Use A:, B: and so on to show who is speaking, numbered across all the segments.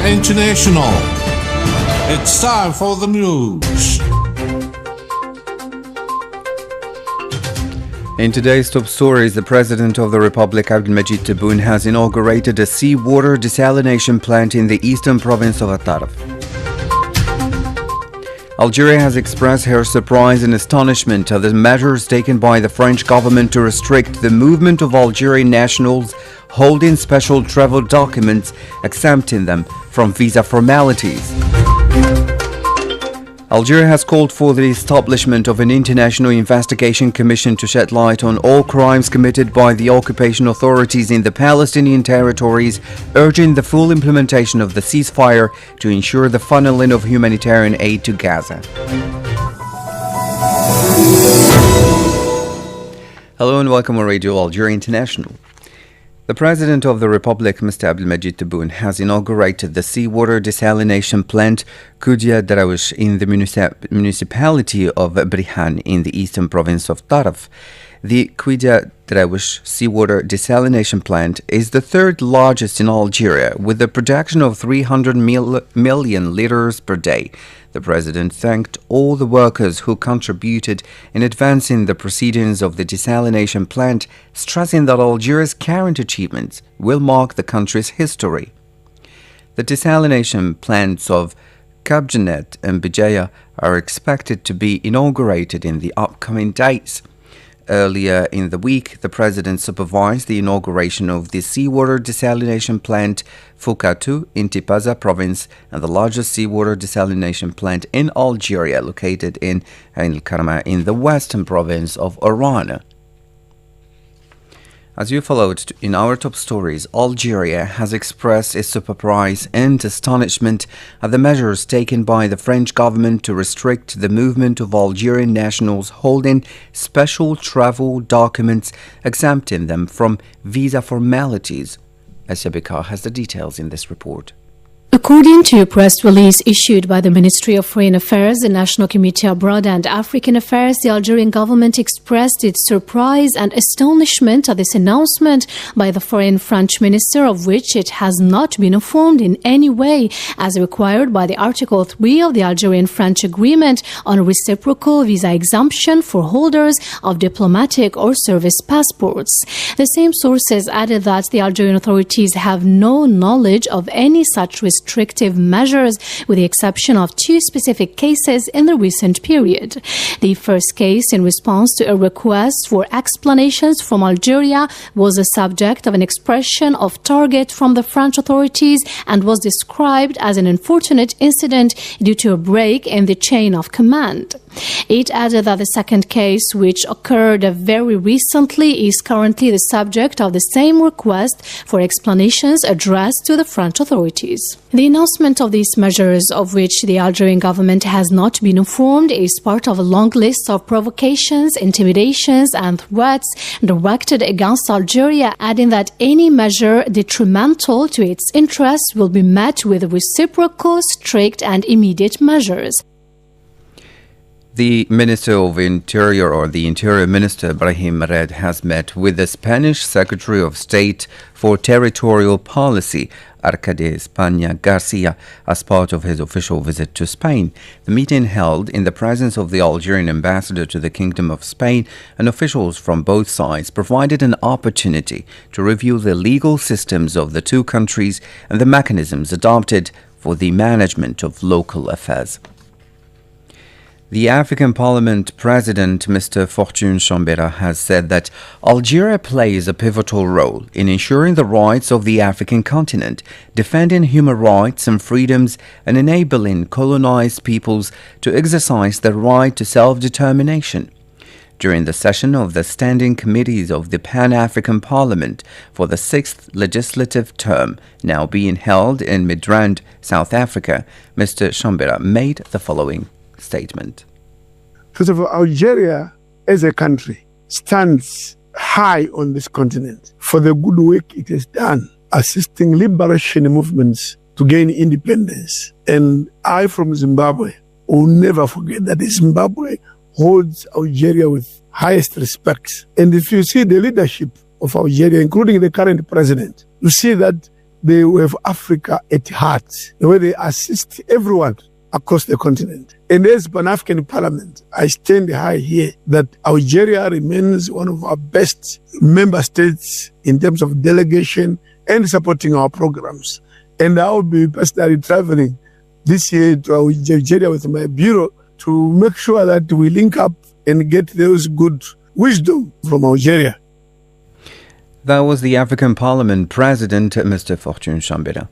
A: International. It's time for the news.
B: In today's top stories, the President of the Republic, Abdelmajid Tebboune, has inaugurated a seawater desalination plant in the eastern province of Taraf. Algeria has expressed her surprise and astonishment at the measures taken by the French government to restrict the movement of Algerian nationals holding special travel documents, exempting them from visa formalities. Algeria has called for the establishment of an international investigation commission to shed light on all crimes committed by the occupation authorities in the Palestinian territories, urging the full implementation of the ceasefire to ensure the funneling of humanitarian aid to Gaza. Hello and welcome on Radio Algeria International. The President of the Republic, Mr. Abdelmajid Tebboune, has inaugurated the seawater desalination plant Koudia Darawush in the municipality of Brihan in the eastern province of Taraf. The Koudia Darawush seawater desalination plant is the third largest in Algeria, with a production of 300 million litres per day. The President thanked all the workers who contributed in advancing the proceedings of the desalination plant, stressing that Algeria's current achievements will mark the country's history. The desalination plants of Kabjanet and Bijaya are expected to be inaugurated in the upcoming days. Earlier in the week, the President supervised the inauguration of the seawater desalination plant Foucatou in Tipaza province and the largest seawater desalination plant in Algeria, located in Ain al-Karma in the western province of Oran. As you followed in our top stories, Algeria has expressed its surprise and astonishment at the measures taken by the French government to restrict the movement of Algerian nationals holding special travel documents, exempting them from visa formalities. Asya has the details in this report.
C: According to a press release issued by the Ministry of Foreign Affairs, the National Committee Abroad and African Affairs, the Algerian government expressed its surprise and astonishment at this announcement by the foreign French minister, of which it has not been informed in any way, as required by the Article 3 of the Algerian-French Agreement on reciprocal visa exemption for holders of diplomatic or service passports. The same sources added that the Algerian authorities have no knowledge of any such restrictive measures, with the exception of two specific cases in the recent period. The first case, in response to a request for explanations from Algeria, was the subject of an expression of target from the French authorities and was described as an unfortunate incident due to a break in the chain of command. It added that the second case, which occurred very recently, is currently the subject of the same request for explanations addressed to the French authorities. The announcement of these measures, of which the Algerian government has not been informed, is part of a long list of provocations, intimidations and threats directed against Algeria, adding that any measure detrimental to its interests will be met with reciprocal, strict and immediate measures.
B: The Minister of Interior, or the Interior Minister, Brahim Red, has met with the Spanish Secretary of State for Territorial Policy, Arcade España Garcia, as part of his official visit to Spain. The meeting, held in the presence of the Algerian ambassador to the Kingdom of Spain and officials from both sides, provided an opportunity to review the legal systems of the two countries and the mechanisms adopted for the management of local affairs. The African Parliament President, Mr. Fortune Chambera, has said that Algeria plays a pivotal role in ensuring the rights of the African continent, defending human rights and freedoms, and enabling colonized peoples to exercise their right to self-determination. During the session of the Standing Committees of the Pan-African Parliament for the 6th legislative term, now being held in Midrand, South Africa, Mr. Chambera made the following statement.
D: First of all, Algeria as a country stands high on this continent for the good work it has done, assisting liberation movements to gain independence. And I, from Zimbabwe, will never forget that Zimbabwe holds Algeria with highest respect. And if you see the leadership of Algeria, including the current president, you see that they have Africa at heart, the way they assist everyone across the continent. And as Pan-African Parliament, I stand high here that Algeria remains one of our best member states in terms of delegation and supporting our programs. And I will be personally traveling this year to Algeria with my bureau to make sure that we link up and get those good wisdom from Algeria.
B: That was the African Parliament President, Mr. Fortune Chambera.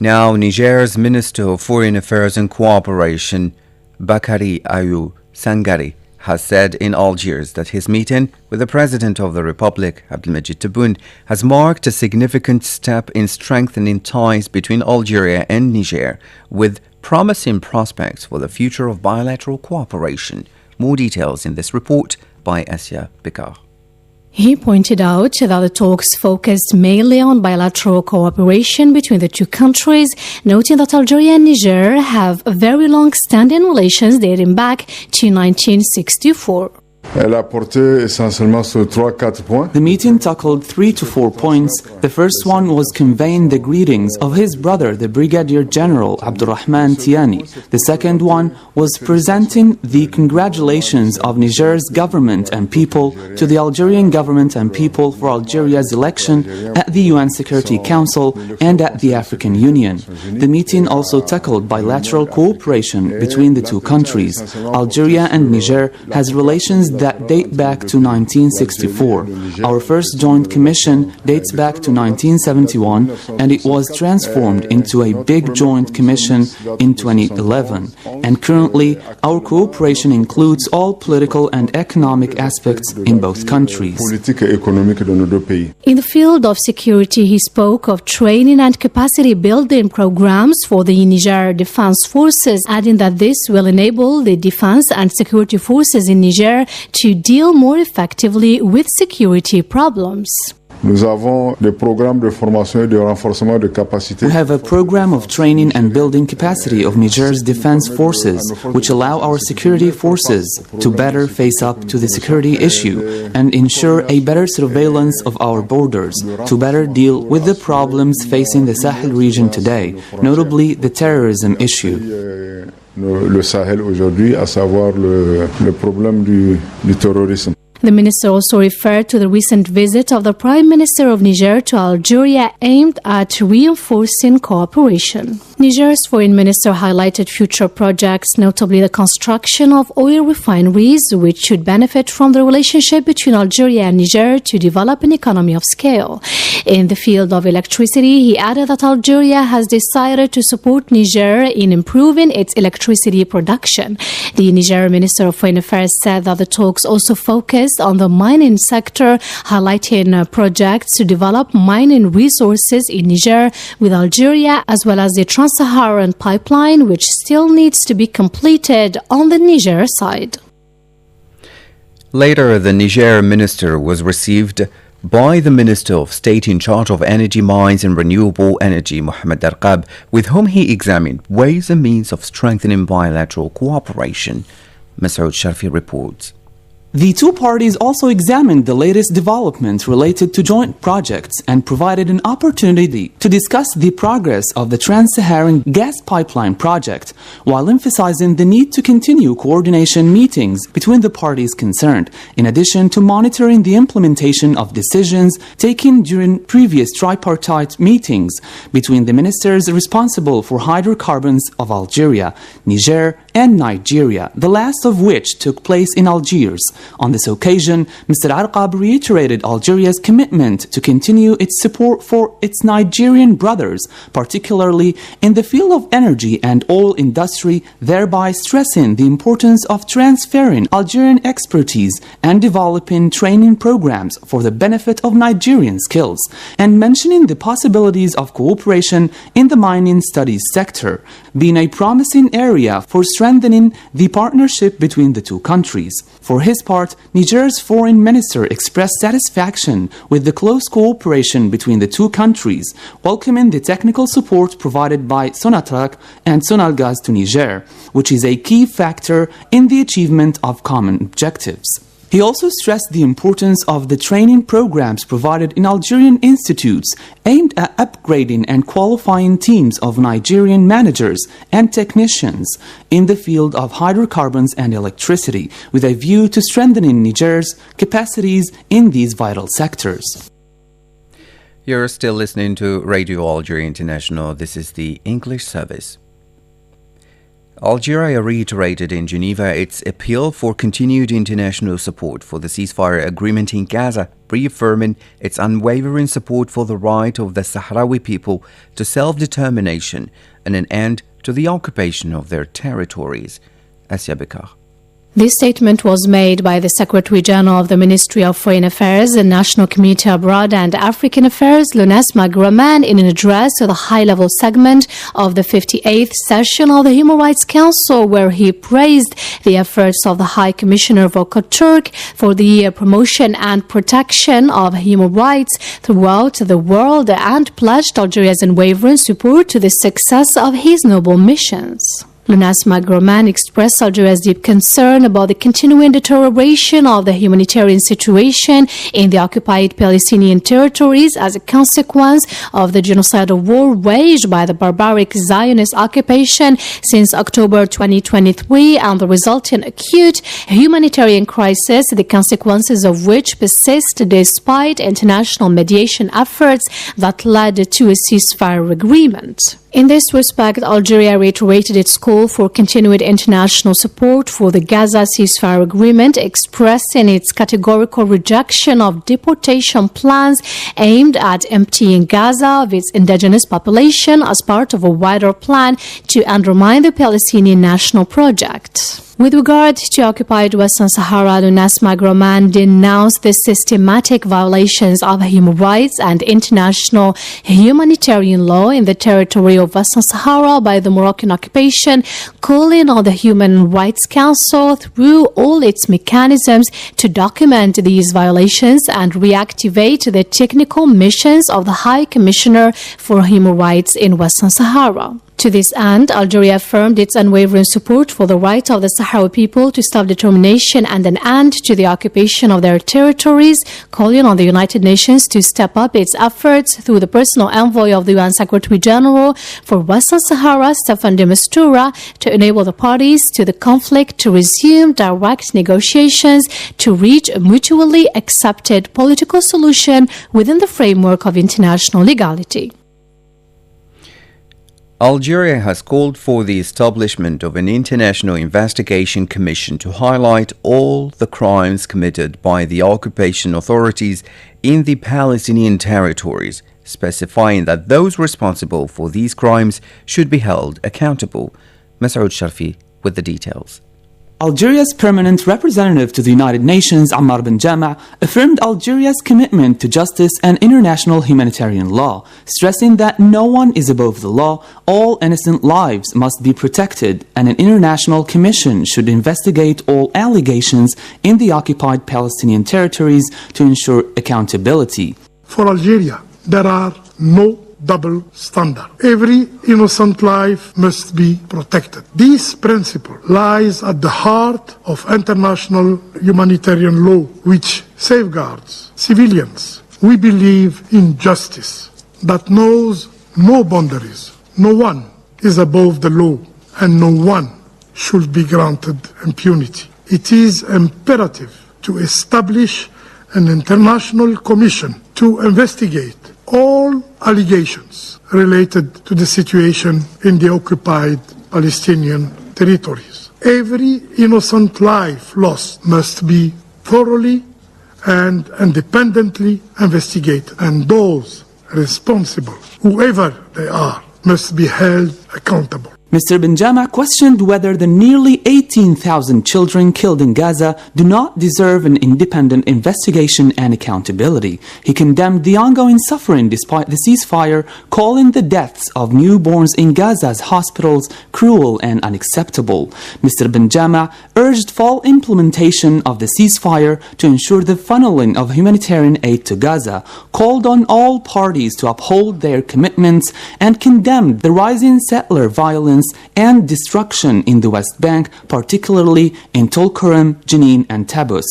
B: Now, Niger's Minister of Foreign Affairs and Cooperation, Bakari Ayou Sangari, has said in Algiers that his meeting with the President of the Republic, Abdelmajid Tebboune, has marked a significant step in strengthening ties between Algeria and Niger, with promising prospects for the future of bilateral cooperation. More details in this report by Asia Bekar.
C: He pointed out that the talks focused mainly on bilateral cooperation between the two countries, noting that Algeria and Niger have very long-standing relations dating back to 1964.
E: Elle a porté essentiellement sur 3-4 points.
F: The meeting tackled 3 to 4 points. The first one was conveying the greetings of his brother, the Brigadier General Abdurrahman Tiani. The second one was presenting the congratulations of Niger's government and people to the Algerian government and people for Algeria's election at the UN Security Council and at the African Union. The meeting also tackled bilateral cooperation between the two countries. Algeria and Niger has relations that date back to 1964. Our first joint commission dates back to 1971, and it was transformed into a big joint commission in 2011. And currently, our cooperation includes all political and economic aspects in both countries.
C: In the field of security, he spoke of training and capacity building programs for the Niger Defense Forces, adding that this will enable the defense and security forces in Niger to deal more effectively with security problems.
E: Nous avons des programmes de formation et de renforcement de capacité.
F: We have a program of training and building capacity of Niger's defense forces, which allow our security forces to better face up to the security issue and ensure a better surveillance of our borders, to better deal with the problems facing the Sahel region today, notably the terrorism issue.
E: Le Sahel aujourd'hui, à savoir le problème du terrorisme.
C: The minister also referred to the recent visit of the Prime Minister of Niger to Algeria aimed at reinforcing cooperation. Niger's foreign minister highlighted future projects, notably the construction of oil refineries, which should benefit from the relationship between Algeria and Niger to develop an economy of scale. In the field of electricity, he added that Algeria has decided to support Niger in improving its electricity production. The Niger Minister of Foreign Affairs said that the talks also focused on the mining sector, highlighting projects to develop mining resources in Niger with Algeria, as well as the Trans-Saharan pipeline, which still needs to be completed on the Niger side.
B: Later, the Niger minister was received by the Minister of State in charge of Energy, Mines and Renewable Energy, Mohamed Darqab, with whom he examined ways and means of strengthening bilateral cooperation. Masoud Sharfi reports.
F: The two parties also examined the latest developments related to joint projects and provided an opportunity to discuss the progress of the Trans-Saharan gas pipeline project, while emphasizing the need to continue coordination meetings between the parties concerned, in addition to monitoring the implementation of decisions taken during previous tripartite meetings between the ministers responsible for hydrocarbons of Algeria, Niger, and Nigeria, the last of which took place in Algiers. On this occasion, Mr. Darqab reiterated Algeria's commitment to continue its support for its Nigerian brothers, particularly in the field of energy and oil industry, thereby stressing the importance of transferring Algerian expertise and developing training programs for the benefit of Nigerian skills, and mentioning the possibilities of cooperation in the mining studies sector, being a promising area for strengthening the partnership between the two countries. For his part, Niger's foreign minister expressed satisfaction with the close cooperation between the two countries, welcoming the technical support provided by Sonatrach and Sonalgaz to Niger, which is a key factor in the achievement of common objectives. He also stressed the importance of the training programs provided in Algerian institutes aimed at upgrading and qualifying teams of Nigerian managers and technicians in the field of hydrocarbons and electricity, with a view to strengthening Niger's capacities in these vital sectors.
B: You're still listening to Radio Algeria International. This is the English service. Algeria reiterated in Geneva its appeal for continued international support for the ceasefire agreement in Gaza, reaffirming its unwavering support for the right of the Sahrawi people to self-determination and an end to the occupation of their territories. Asya Bekar.
C: This statement was made by the Secretary General of the Ministry of Foreign Affairs and National Committee Abroad and African Affairs, Lounas Magraman, in an address to the high-level segment of the 58th session of the Human Rights Council, where he praised the efforts of the High Commissioner Volker Turk for the promotion and protection of human rights throughout the world and pledged Algeria's unwavering support to the success of his noble missions. Lounas Magraman expressed Algeria's deep concern about the continuing deterioration of the humanitarian situation in the occupied Palestinian territories as a consequence of the genocidal war waged by the barbaric Zionist occupation since October 2023 and the resulting acute humanitarian crisis, the consequences of which persist despite international mediation efforts that led to a ceasefire agreement. In this respect, Algeria reiterated its call for continued international support for the Gaza ceasefire agreement, expressing its categorical rejection of deportation plans aimed at emptying Gaza of its indigenous population as part of a wider plan to undermine the Palestinian national project. With regard to occupied Western Sahara, Lounas Magraman denounced the systematic violations of human rights and international humanitarian law in the territory of Western Sahara by the Moroccan occupation, calling on the Human Rights Council through all its mechanisms to document these violations and reactivate the technical missions of the High Commissioner for Human Rights in Western Sahara. To this end, Algeria affirmed its unwavering support for the right of the Sahrawi people to self-determination and an end to the occupation of their territories, calling on the United Nations to step up its efforts through the personal envoy of the UN Secretary General for Western Sahara, Staffan de Mistura, to enable the parties to the conflict to resume direct negotiations to reach a mutually accepted political solution within the framework of international legality.
B: Algeria has called for the establishment of an international investigation commission to highlight all the crimes committed by the occupation authorities in the Palestinian territories, specifying that those responsible for these crimes should be held accountable. Masoud Sharfi with the details.
F: Algeria's permanent representative to the United Nations, Ammar Ben Jama, affirmed Algeria's commitment to justice and international humanitarian law, stressing that no one is above the law, all innocent lives must be protected, and an international commission should investigate all allegations in the occupied Palestinian territories to ensure accountability.
G: For Algeria, there are no double standard. Every innocent life must be protected. This principle lies at the heart of international humanitarian law, which safeguards civilians. We believe in justice that knows no boundaries. No one is above the law, and no one should be granted impunity. It is imperative to establish an international commission to investigate all allegations related to the situation in the occupied Palestinian territories. Every innocent life lost must be thoroughly and independently investigated, and those responsible, whoever they are, must be held accountable.
F: Mr. Ben Jama questioned whether the nearly 18,000 children killed in Gaza do not deserve an independent investigation and accountability. He condemned the ongoing suffering despite the ceasefire, calling the deaths of newborns in Gaza's hospitals cruel and unacceptable. Mr. Ben Jama urged full implementation of the ceasefire to ensure the funneling of humanitarian aid to Gaza, called on all parties to uphold their commitments, and condemned the rising settler violence and destruction in the West Bank, particularly in Tulkarem, Jenin, and Tabbuz.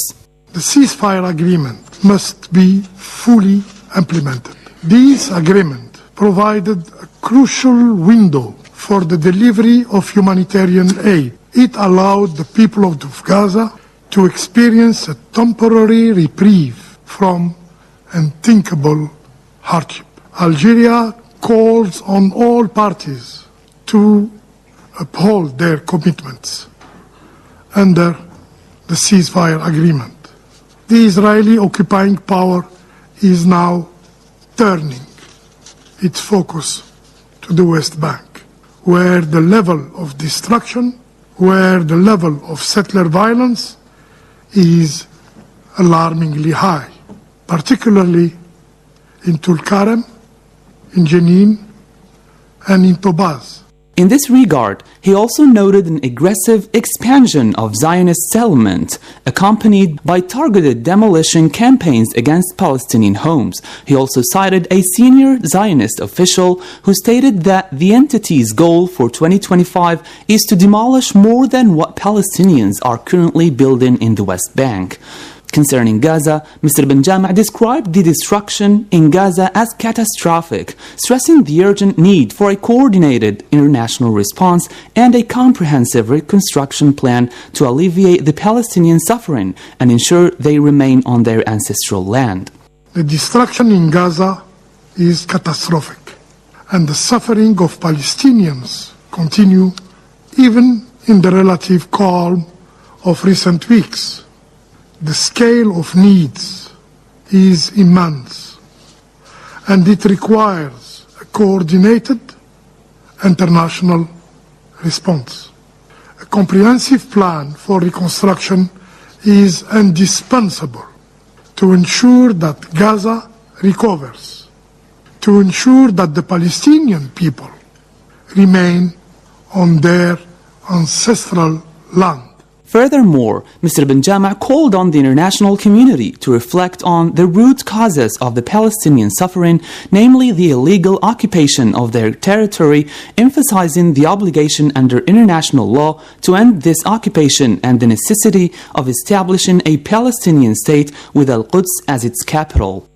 G: The ceasefire agreement must be fully implemented. This agreement provided a crucial window for the delivery of humanitarian aid. It allowed the people of Gaza to experience a temporary reprieve from unthinkable hardship. Algeria calls on all parties to uphold their commitments under the ceasefire agreement. The Israeli occupying power is now turning its focus to the West Bank, where the level of destruction, where the level of settler violence is alarmingly high, particularly in Tulkarem, in Jenin, and in Tobaz.
F: In this regard, he also noted an aggressive expansion of Zionist settlement, accompanied by targeted demolition campaigns against Palestinian homes. He also cited a senior Zionist official who stated that the entity's goal for 2025 is to demolish more than what Palestinians are currently building in the West Bank. Concerning Gaza, Mr. Benjama described the destruction in Gaza as catastrophic, stressing the urgent need for a coordinated international response and a comprehensive reconstruction plan to alleviate the Palestinian suffering and ensure they remain on their ancestral land.
G: The destruction in Gaza is catastrophic, and the suffering of Palestinians continue even in the relative calm of recent weeks. The scale of needs is immense, and it requires a coordinated international response. A comprehensive plan for reconstruction is indispensable to ensure that Gaza recovers, to ensure that the Palestinian people remain on their ancestral land.
F: Furthermore, Mr. Benjama called on the international community to reflect on the root causes of the Palestinian suffering, namely the illegal occupation of their territory, emphasizing the obligation under international law to end this occupation and the necessity of establishing a Palestinian state with Al-Quds as its capital.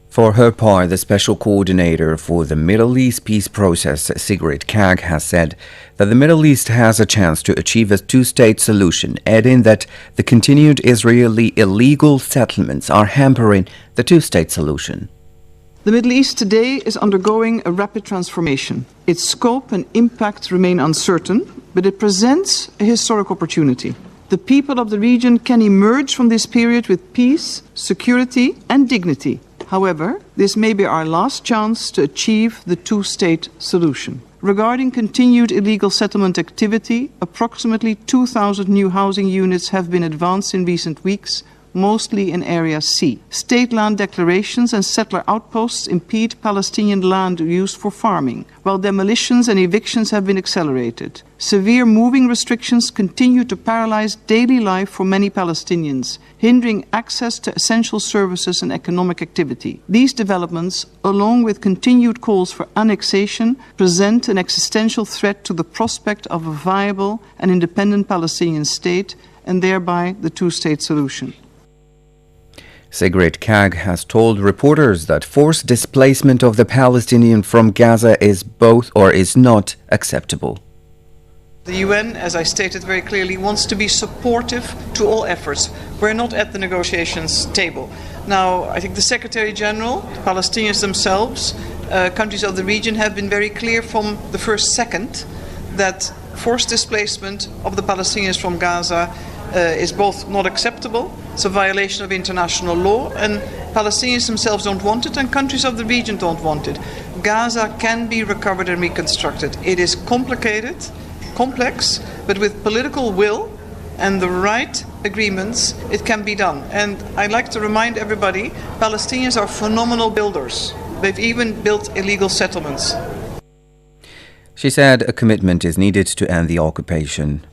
B: For her part, the Special Coordinator for the Middle East Peace Process, Sigrid Kaag, has said that the Middle East has a chance to achieve a two-state solution, adding that the continued Israeli illegal settlements are hampering the two-state solution.
H: The Middle East today is undergoing a rapid transformation. Its scope and impact remain uncertain, but it presents a historic opportunity. The people of the region can emerge from this period with peace, security, and dignity. However, this may be our last chance to achieve the two-state solution. Regarding continued illegal settlement activity, approximately 2,000 new housing units have been advanced in recent weeks, mostly in Area C. State land declarations and settler outposts impede Palestinian land use for farming, while demolitions and evictions have been accelerated. Severe moving restrictions continue to paralyze daily life for many Palestinians, hindering access to essential services and economic activity. These developments, along with continued calls for annexation, present an existential threat to the prospect of a viable and independent Palestinian state and thereby the two-state solution.
B: Sigrid Kaag has told reporters that forced displacement of the Palestinian from Gaza is both or is not acceptable.
H: The UN, as I stated very clearly, wants to be supportive to all efforts. We're not at the negotiations table. Now, I think the Secretary General, the Palestinians themselves, countries of the region have been very clear from the first second that forced displacement of the Palestinians from Gaza is both not acceptable, it's a violation of international law, and Palestinians themselves don't want it, and countries of the region don't want it. Gaza can be recovered and reconstructed. It is complicated, complex, but with political will and the right agreements, it can be done. And I'd like to remind everybody, Palestinians are phenomenal builders. They've even built illegal settlements.
B: She said a commitment is needed to end the occupation.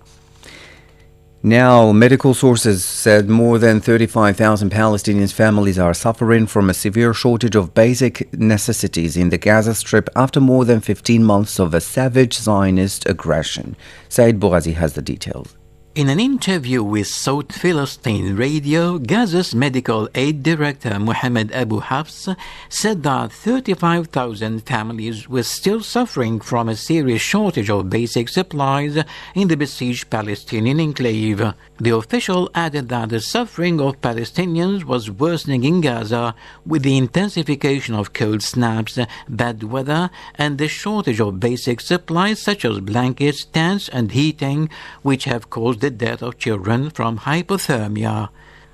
B: Now, medical sources said more than 35,000 Palestinian families are suffering from a severe shortage of basic necessities in the Gaza Strip after more than 15 months of a savage Zionist aggression. Said Bouazi has the details.
I: In an interview with South Philistine Radio, Gaza's medical aid director Mohammed Abu Hafs said that 35,000 families were still suffering from a serious shortage of basic supplies in the besieged Palestinian enclave. The official added that the suffering of Palestinians was worsening in Gaza with the intensification of cold snaps, bad weather, and the shortage of basic supplies such as blankets, tents, and heating, which have caused the death of children from hypothermia.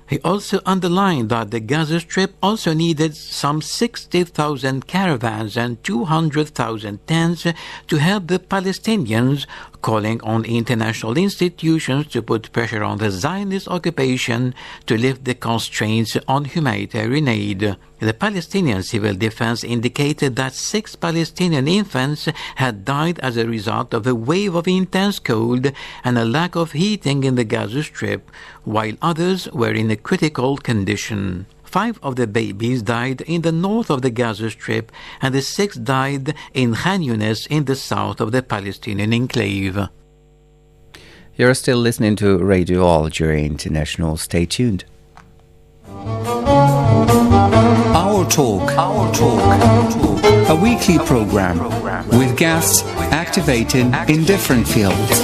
I: He also underlined that the Gaza Strip also needed some 60,000 caravans and 200,000 tents to help the Palestinians, calling on international institutions to put pressure on the Zionist occupation to lift the constraints on humanitarian aid. The Palestinian Civil Defense indicated that 6 Palestinian infants had died as a result of a wave of intense cold and a lack of heating in the Gaza Strip, while others were in a critical condition. 5 of the babies died in the north of the Gaza Strip, and the 6th died in Khan Yunis in the south of the Palestinian enclave.
B: You're still listening to Radio Algeria International. Stay tuned.
A: Our Talk. A weekly program with guests activating in different fields.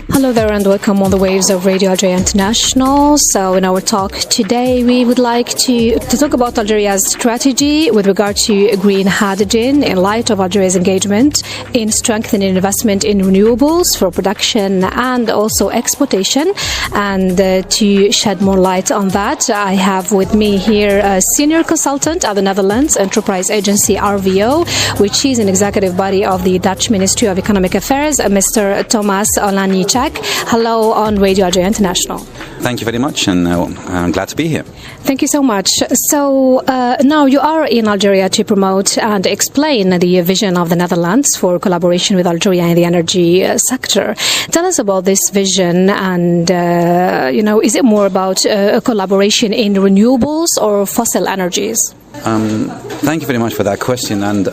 C: Hello there and welcome on the waves of Radio Algeria International. So in our talk today, we would like to talk about Algeria's strategy with regard to green hydrogen in light of Algeria's engagement in strengthening investment in renewables for production and also exportation. And to shed more light on that, I have with me here a senior consultant at the Netherlands Enterprise Agency RVO, which is an executive body of the Dutch Ministry of Economic Affairs, Mr. Thomas Olanichak. Hello on Radio Algeria International.
J: Thank you very much, and I'm glad to be here.
C: Thank you so much. So now you are in Algeria to promote and explain the vision of the Netherlands for collaboration with Algeria in the energy sector. Tell us about this vision, and is it more about a collaboration in renewables or fossil energies?
J: Thank you very much for that question. And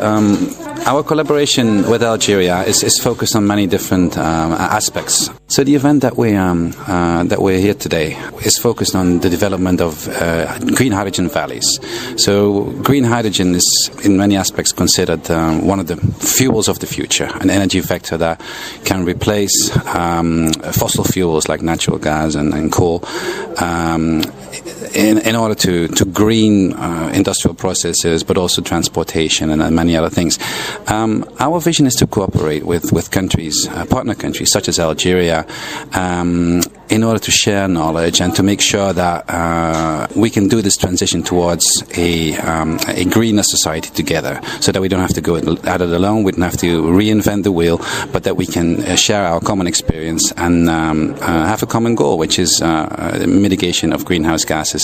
J: our collaboration with Algeria is focused on many different aspects. So the event that we're here today is focused on the development of green hydrogen valleys. So green hydrogen is in many aspects considered one of the fuels of the future, an energy vector that can replace fossil fuels like natural gas and coal in order to green industrial processes, but also transportation and many other things. Our vision is to cooperate with countries, partner countries such as Algeria, in order to share knowledge and to make sure that we can do this transition towards a greener society together, so that we don't have to go at it alone, we don't have to reinvent the wheel, but that we can share our common experience and have a common goal, which is mitigation of greenhouse gases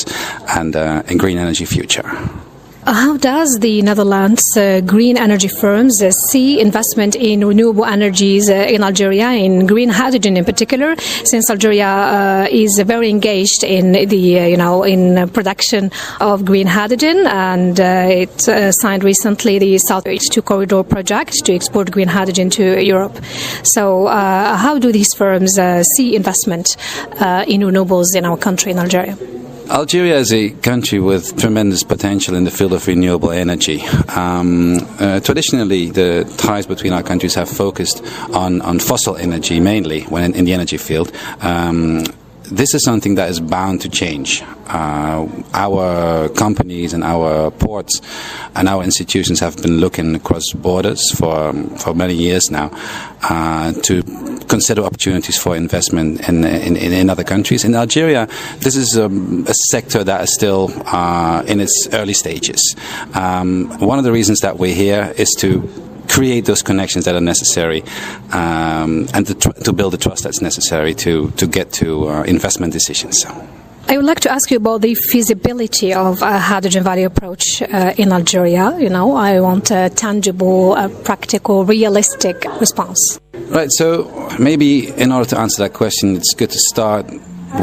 J: and a green energy future.
C: How does the Netherlands green energy firms see investment in renewable energies in Algeria, in green hydrogen in particular, since Algeria is very engaged in the in production of green hydrogen, and it signed recently the South H2 corridor project to export green hydrogen to Europe. So how do these firms see investment in renewables in our country, in Algeria?
J: Algeria is a country with tremendous potential in the field of renewable energy. Traditionally, the ties between our countries have focused on fossil energy mainly when in the energy field. This is something that is bound to change. Our companies and our ports and our institutions have been looking across borders for many years now to consider opportunities for investment in other countries. In Algeria, this is a sector that is still in its early stages. One of the reasons that we're here is to create those connections that are necessary and to build the trust that's necessary to get to investment decisions.
C: I would like to ask you about the feasibility of a hydrogen valley approach in Algeria. I want a tangible, practical, realistic response.
J: Right, so maybe in order to answer that question, it's good to start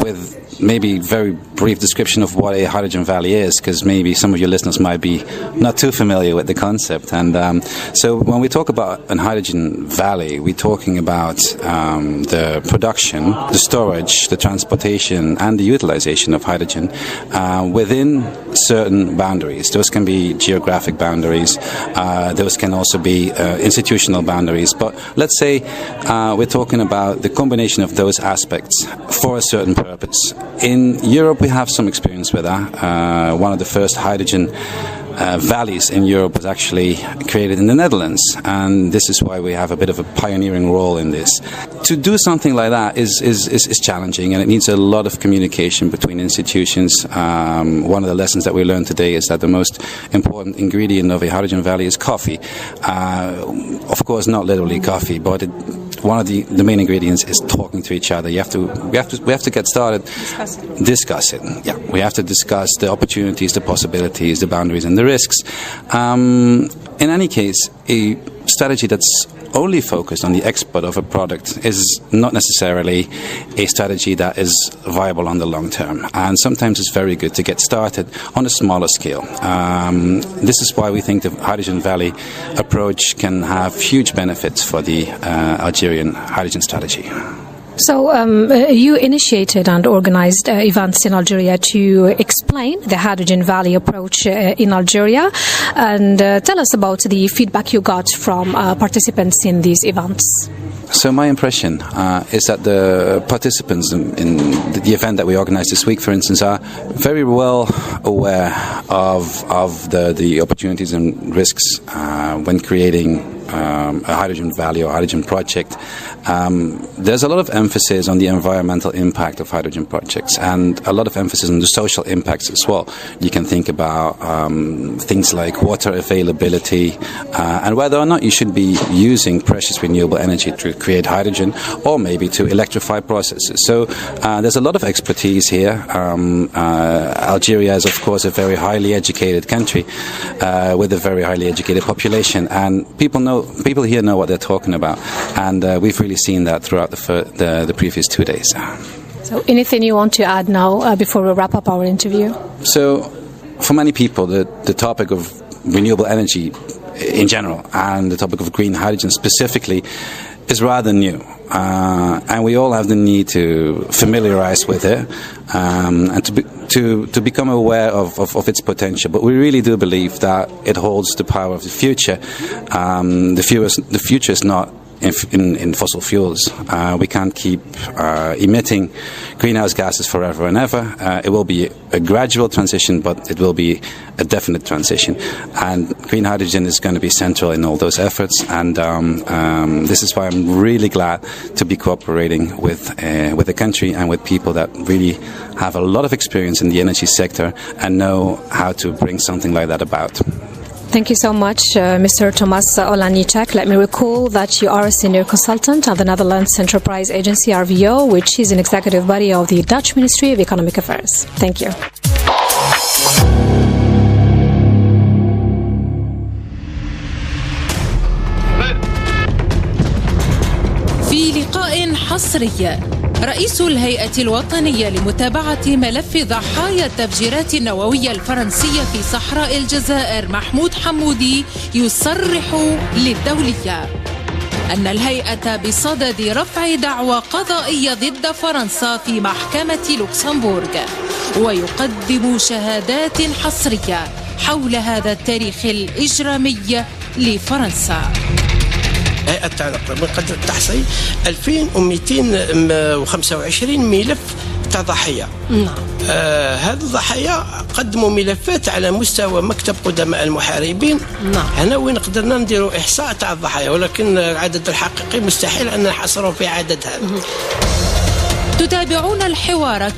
J: with maybe very brief description of what a hydrogen valley is, because maybe some of your listeners might be not too familiar with the concept. And so when we talk about a hydrogen valley, we're talking about the production, the storage, the transportation, and the utilization of hydrogen within certain boundaries. Those can be geographic boundaries. Those can also be institutional boundaries. But let's say we're talking about the combination of those aspects for a certain purpose. In Europe, we have some experience with that. One of the first hydrogen valleys in Europe was actually created in the Netherlands, and this is why we have a bit of a pioneering role in this. To do something like that is challenging, and it needs a lot of communication between institutions. One of the lessons that we learned today is that the most important ingredient of a hydrogen valley is coffee. Of course, not literally coffee, but one of the main ingredients is talking to each other. We have to get started. Discuss it. Yeah, we have to discuss the opportunities, the possibilities, the boundaries, and the risks. In any case, a strategy that's only focused on the export of a product is not necessarily a strategy that is viable on the long term. And sometimes it's very good to get started on a smaller scale. This is why we think the Hydrogen Valley approach can have huge benefits for the Algerian hydrogen strategy.
C: So you initiated and organized events in Algeria to explain the Hydrogen Valley approach in Algeria, and tell us about the feedback you got from participants in these events.
J: So my impression is that the participants in the event that we organized this week, for instance, are very well aware of the opportunities and risks when creating a hydrogen valley or hydrogen project. There's a lot of emphasis on the environmental impact of hydrogen projects, and a lot of emphasis on the social impacts as well. You can think about things like water availability and whether or not you should be using precious renewable energy to create hydrogen, or maybe to electrify processes. So there's a lot of expertise here. Algeria is, of course, a very highly educated country with a very highly educated population, and people here know what they're talking about, and we've really seen that throughout the previous 2 days.
C: So anything you want to add now before we wrap up our interview?
J: So for many people, the topic of renewable energy in general and the topic of green hydrogen specifically is rather new, and we all have the need to familiarize with it and to become aware of its potential. But we really do believe that it holds the power of the future. The future is not in fossil fuels. We can't keep emitting greenhouse gases forever and ever. It will be a gradual transition, but it will be a definite transition. And green hydrogen is going to be central in all those efforts. And this is why I'm really glad to be cooperating with the country and with people that really have a lot of experience in the energy sector and know how to bring something like that about.
C: Thank you so much, Mr. Thomas Olanichak. Let me recall that you are a senior consultant at the Netherlands Enterprise Agency, RVO, which is an executive body of the Dutch Ministry of Economic Affairs. Thank you.
K: في لقاء حصري، رئيس الهيئة الوطنية لمتابعة ملف ضحايا التفجيرات النووية الفرنسية في صحراء الجزائر محمود حمودي يصرح للدولية أن الهيئة بصدد رفع دعوى قضائية ضد فرنسا في محكمة لوكسمبورغ، ويقدم شهادات حصرية حول هذا التاريخ الإجرامي لفرنسا.
L: هيئة مقدرة التحصيل 2225 ملف تاع ضحية.
K: نعم.
L: هذه الضحايا قدموا ملفات على مستوى مكتب قدماء المحاربين.
K: نعم.
L: هنا وين قدرنا نديروا إحصاء تاع الضحايا، ولكن العدد الحقيقي مستحيل أن نحصره في عدد هذا.
K: تتابعون الحوار